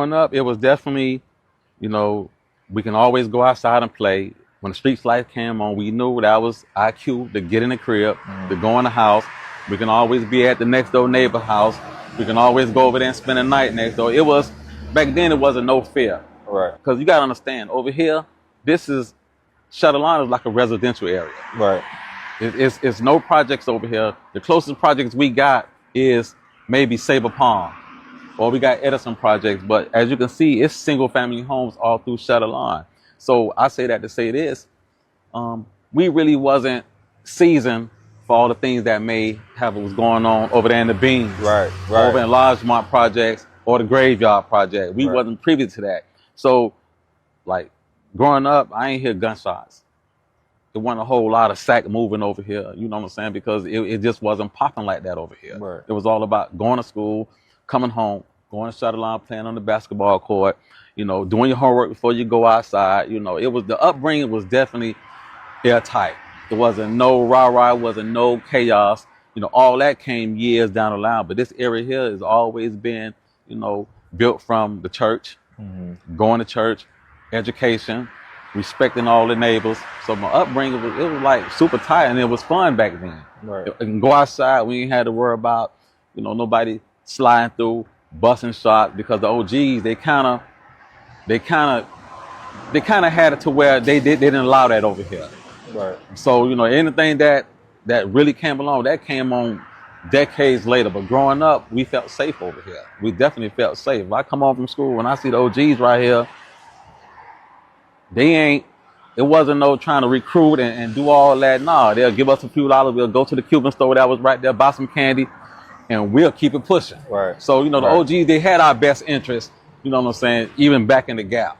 Growing up, it was definitely, you know, we can always go outside and play. When the street lights came on, we knew that was our cue to get in the crib, to go in the house. We can always be at the next door neighbor house. We can always go over there and spend the night next door. It was, back then, it wasn't no fear. Right. Because you got to understand, over here, Shadowlawn is like a residential area. Right. It's no projects over here. The closest projects we got is maybe Sabre Palm, or we got Edison projects. But as you can see, it's single family homes all through Shadowlawn. So I say that to say this, we really wasn't seasoned for all the things that may have was going on over there in the Beans, Right. over in Largemont projects or the Graveyard project. We wasn't privy to that. So, like, growing up, I ain't hear gunshots. There wasn't a whole lot of sack moving over here, you know what I'm saying? Because it just wasn't popping like that over here. Right. It was all about going to school, coming home, going to Shadowlawn, playing on the basketball court, you know, doing your homework before you go outside. You know, it was, the upbringing was definitely airtight. There wasn't no rah-rah, wasn't no chaos. You know, all that came years down the line. But this area here has always been, you know, built from the church, going to church, education, respecting all the neighbors. So my upbringing it was like super tight, and it was fun back then. Right. You can go outside. We ain't had to worry about, you know, nobody sliding through, busting shots, because the OGs they kind of had it to where they didn't allow that over here. Right. So, you know, anything that really came along, that came on decades later. But growing up, we felt safe over here. We definitely felt safe. If I come home from school and I see the OGs right here, it wasn't no trying to recruit and do all that. Nah, they'll give us a few dollars. We'll go to the Cuban store that was right there, buy some candy, and we'll keep it pushing. Right. So, you know, the OGs, they had our best interest, you know what I'm saying, even back in the gap.